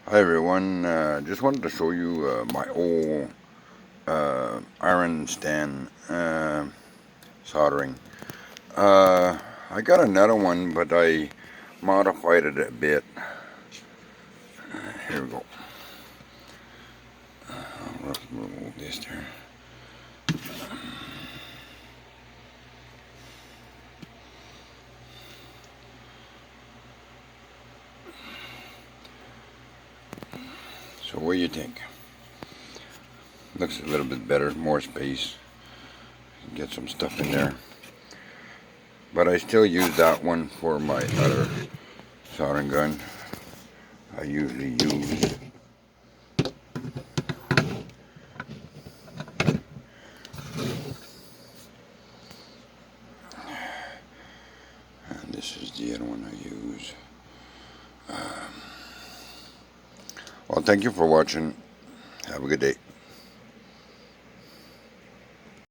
Hi everyone, just wanted to show you my old iron stand soldering. I got another one, but I modified it a bit. Here we go. I'll remove this there. So what do you think? Looks a little bit better, more space. Get some stuff in there. But I still use that one for my other soldering gun I usually use. And this is the other one I use. Well, thank you for watching. Have a good day.